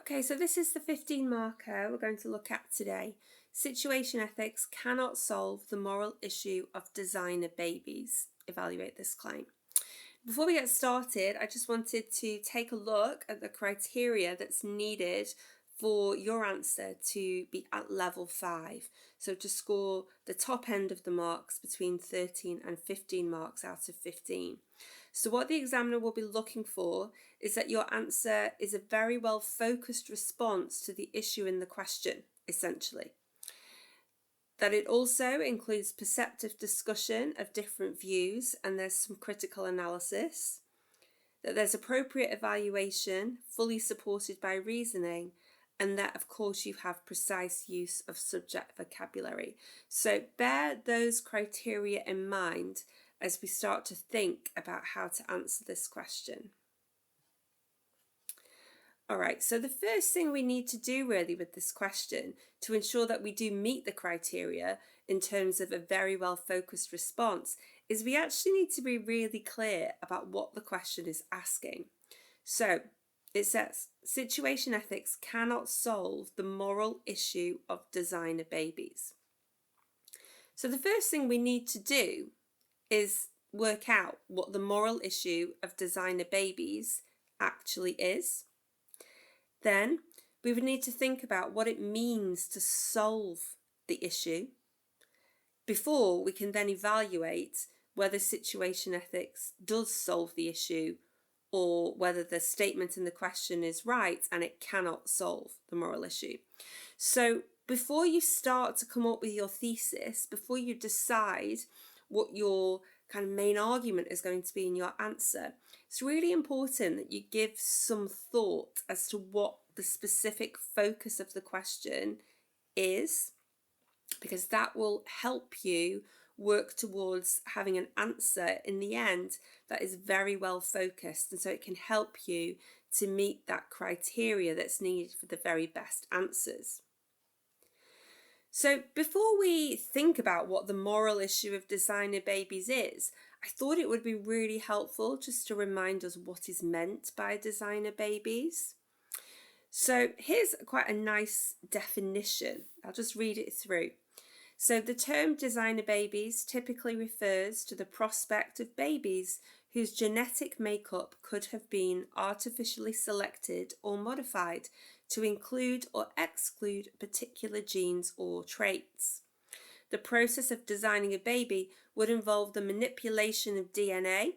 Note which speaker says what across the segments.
Speaker 1: Okay, so this is the 15 marker we're going to look at today. Situation ethics cannot solve the moral issue of designer babies. Evaluate this claim. Before we get started, I just wanted to take a look at the criteria that's needed for your answer to be at level 5. So to score the top end of the marks between 13 and 15 marks out of 15. So what the examiner will be looking for is that your answer is a very well focused response to the issue in the question, essentially. That it also includes perceptive discussion of different views and there's some critical analysis. That there's appropriate evaluation, fully supported by reasoning, and that of course you have precise use of subject vocabulary. So bear those criteria in mind as we start to think about how to answer this question. Alright, so the first thing we need to do really with this question to ensure that we do meet the criteria in terms of a very well focused response is we actually need to be really clear about what the question is asking. So it says, situation ethics cannot solve the moral issue of designer babies. So the first thing we need to do is work out what the moral issue of designer babies actually is. Then we would need to think about what it means to solve the issue before we can then evaluate whether situation ethics does solve the issue or whether the statement in the question is right and it cannot solve the moral issue. So before you start to come up with your thesis, before you decide what your kind of main argument is going to be in your answer, it's really important that you give some thought as to what the specific focus of the question is, because that will help you work towards having an answer in the end that is very well focused, and so it can help you to meet that criteria that's needed for the very best answers. So before we think about what the moral issue of designer babies is, I thought it would be really helpful just to remind us what is meant by designer babies. So here's quite a nice definition. I'll just read it through. So the term designer babies typically refers to the prospect of babies whose genetic makeup could have been artificially selected or modified to include or exclude particular genes or traits. The process of designing a baby would involve the manipulation of DNA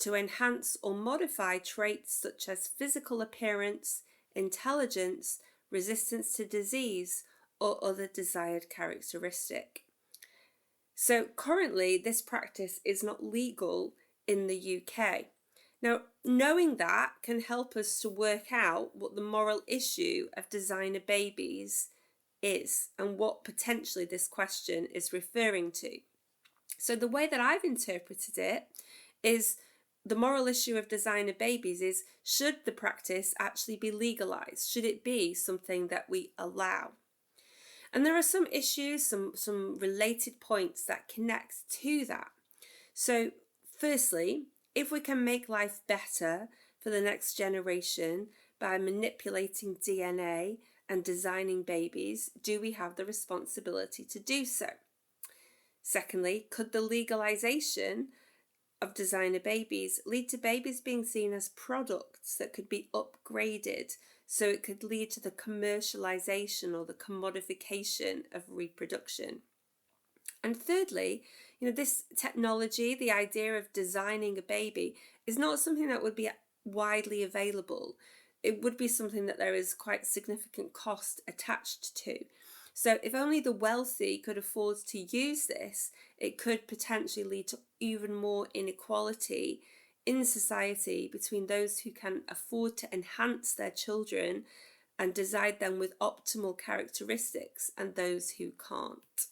Speaker 1: to enhance or modify traits such as physical appearance, intelligence, resistance to disease, or other desired characteristic. So currently this practice is not legal in the UK. Now, knowing that can help us to work out what the moral issue of designer babies is and what potentially this question is referring to. So the way that I've interpreted it is the moral issue of designer babies is, should the practice actually be legalized? Should it be something that we allow? And there are some issues, some related points that connect to that. So firstly, if we can make life better for the next generation by manipulating DNA and designing babies, do we have the responsibility to do so? Secondly, could the legalization of designer babies lead to babies being seen as products that could be upgraded, so it could lead to the commercialization or the commodification of reproduction? And thirdly, this technology, the idea of designing a baby, is not something that would be widely available. It would be something that there is quite significant cost attached to. So if only the wealthy could afford to use this, it could potentially lead to even more inequality in society between those who can afford to enhance their children and design them with optimal characteristics and those who can't.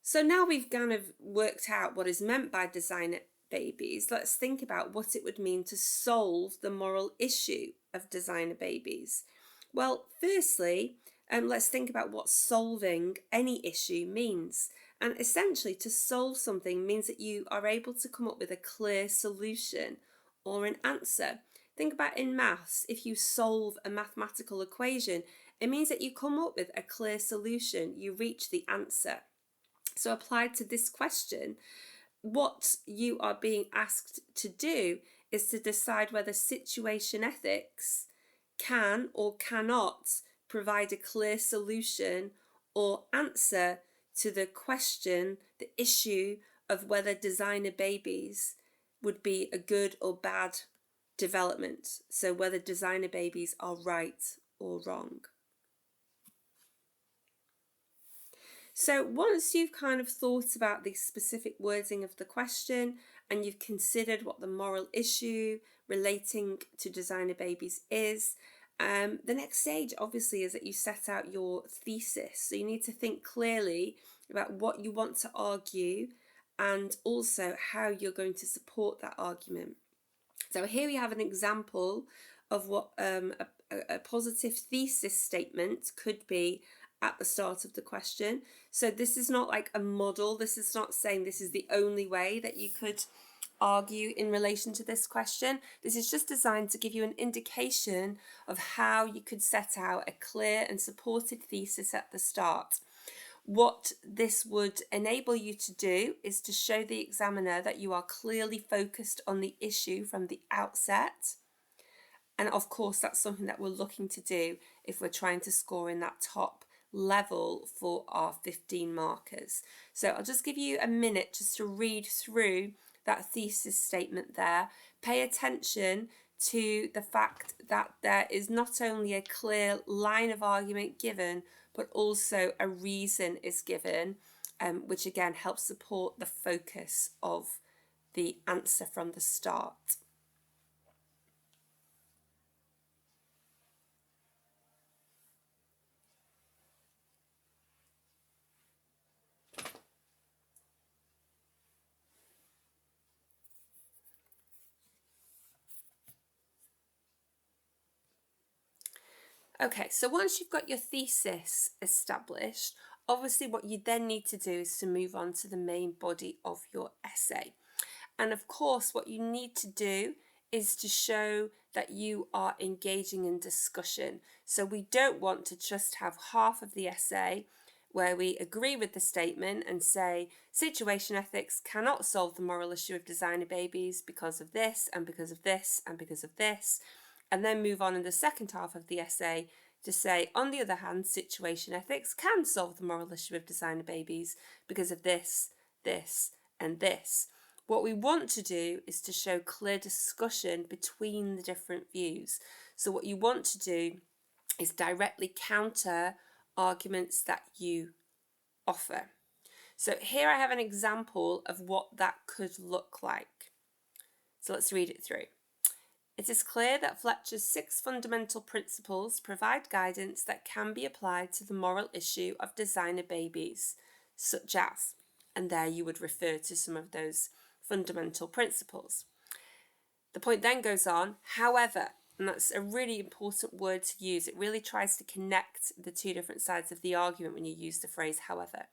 Speaker 1: So now we've kind of worked out what is meant by designer babies, let's think about what it would mean to solve the moral issue of designer babies. Well, firstly, let's think about what solving any issue means. And essentially, to solve something means that you are able to come up with a clear solution or an answer. think about in maths, if you solve a mathematical equation, it means that you come up with a clear solution, you reach the answer. So applied to this question, what you are being asked to do is to decide whether situation ethics can or cannot provide a clear solution or answer to the question, the issue of whether designer babies would be a good or bad development. So whether designer babies are right or wrong. So once you've kind of thought about the specific wording of the question and you've considered what the moral issue relating to designer babies is, the next stage obviously is that you set out your thesis. So you need to think clearly about what you want to argue and also how you're going to support that argument. So here we have an example of what a positive thesis statement could be at the start of the question. So this is not like a model. This is not saying this is the only way that you could argue in relation to this question. This is just designed to give you an indication of how you could set out a clear and supported thesis at the start. What this would enable you to do is to show the examiner that you are clearly focused on the issue from the outset. And of course, that's something that we're looking to do if we're trying to score in that top level for our 15 markers. So I'll just give you a minute just to read through that thesis statement there. Pay attention to the fact that there is not only a clear line of argument given, but also a reason is given, which again helps support the focus of the answer from the start. Okay, so once you've got your thesis established, obviously what you then need to do is to move on to the main body of your essay. And of course, what you need to do is to show that you are engaging in discussion. So we don't want to just have half of the essay where we agree with the statement and say situation ethics cannot solve the moral issue of designer babies because of this and because of this and because of this, and then move on in the second half of the essay to say, on the other hand, situation ethics can solve the moral issue of designer babies because of this, this, and this. What we want to do is to show clear discussion between the different views. So what you want to do is directly counter arguments that you offer. So here I have an example of what that could look like. So let's read it through. It is clear that Fletcher's 6 fundamental principles provide guidance that can be applied to the moral issue of designer babies, such as, and there you would refer to some of those fundamental principles. The point then goes on, however, and that's a really important word to use. It really tries to connect the two different sides of the argument when you use the phrase however.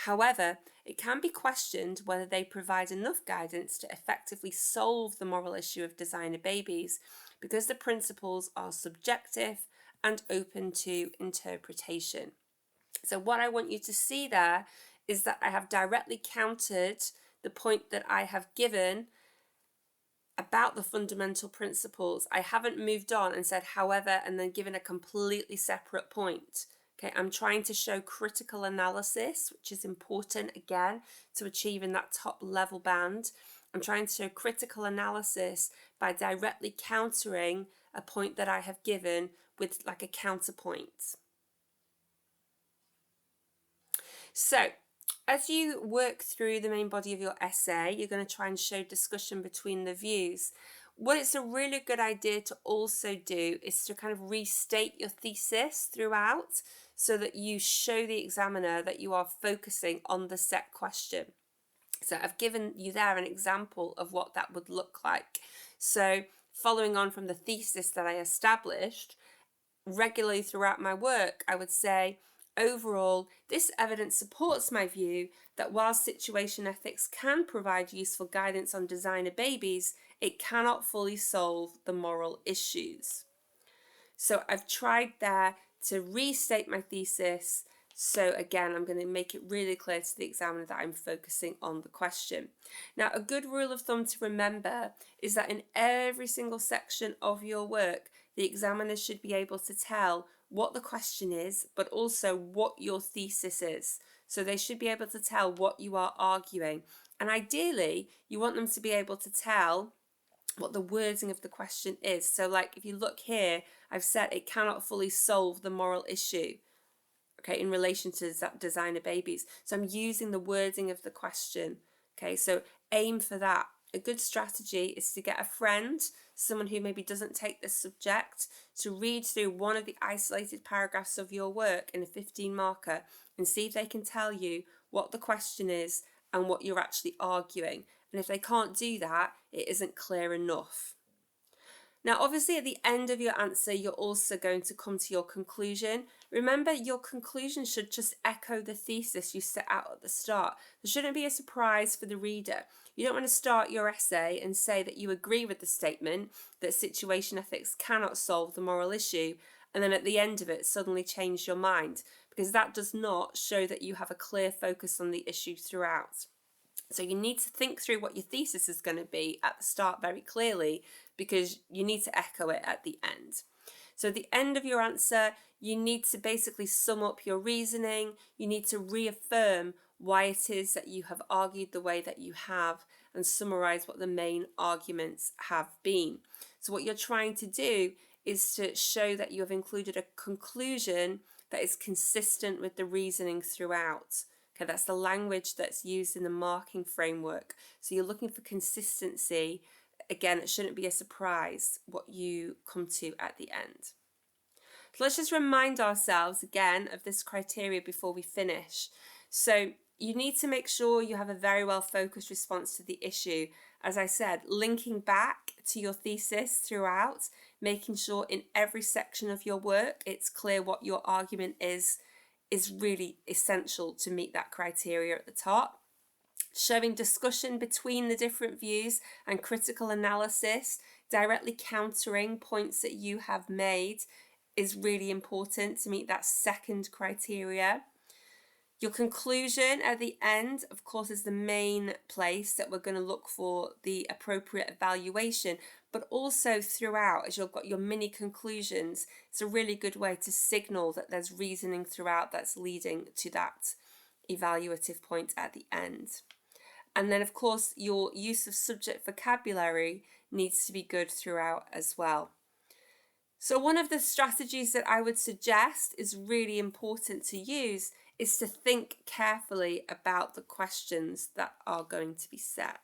Speaker 1: However, it can be questioned whether they provide enough guidance to effectively solve the moral issue of designer babies because the principles are subjective and open to interpretation. So what I want you to see there is that I have directly countered the point that I have given about the fundamental principles. I haven't moved on and said however and then given a completely separate point. Okay, I'm trying to show critical analysis, which is important again to achieving that top level band. I'm trying to show critical analysis by directly countering a point that I have given with like a counterpoint. So as you work through the main body of your essay, you're going to try and show discussion between the views. What it's a really good idea to also do is to kind of restate your thesis throughout so that you show the examiner that you are focusing on the set question. So I've given you there an example of what that would look like. So following on from the thesis that I established, regularly throughout my work, I would say, Overall, this evidence supports my view that while situation ethics can provide useful guidance on designer babies, it cannot fully solve the moral issues. So I've tried there to restate my thesis. So again, I'm going to make it really clear to the examiner that I'm focusing on the question. Now, a good rule of thumb to remember is that in every single section of your work, the examiner should be able to tell what the question is, but also what your thesis is. So they should be able to tell what you are arguing. And ideally, you want them to be able to tell what the wording of the question is. So like if you look here, I've said it cannot fully solve the moral issue, okay, in relation to designer babies. So I'm using the wording of the question, okay, so aim for that. A good strategy is to get a friend, someone who maybe doesn't take this subject, to read through one of the isolated paragraphs of your work in a 15 marker and see if they can tell you what the question is and what you're actually arguing. And if they can't do that, it isn't clear enough. Now, obviously, at the end of your answer, you're also going to come to your conclusion. Remember, your conclusion should just echo the thesis you set out at the start. There shouldn't be a surprise for the reader. You don't want to start your essay and say that you agree with the statement that situation ethics cannot solve the moral issue, and then at the end of it suddenly change your mind, because that does not show that you have a clear focus on the issue throughout. So you need to think through what your thesis is going to be at the start very clearly, because you need to echo it at the end. So at the end of your answer, you need to basically sum up your reasoning. You need to reaffirm why it is that you have argued the way that you have and summarize what the main arguments have been. So what you're trying to do is to show that you have included a conclusion that is consistent with the reasoning throughout. Okay, that's the language that's used in the marking framework. So you're looking for consistency. Again, it shouldn't be a surprise what you come to at the end. So let's just remind ourselves again of this criteria before we finish. So you need to make sure you have a very well focused response to the issue. As I said, linking back to your thesis throughout, making sure in every section of your work it's clear what your argument is really essential to meet that criteria at the top. Showing discussion between the different views and critical analysis, directly countering points that you have made, is really important to meet that second criteria. Your conclusion at the end, of course, is the main place that we're going to look for the appropriate evaluation, but also throughout, as you've got your mini conclusions, it's a really good way to signal that there's reasoning throughout that's leading to that evaluative point at the end. And then, of course, your use of subject vocabulary needs to be good throughout as well. So one of the strategies that I would suggest is really important to use is to think carefully about the questions that are going to be set.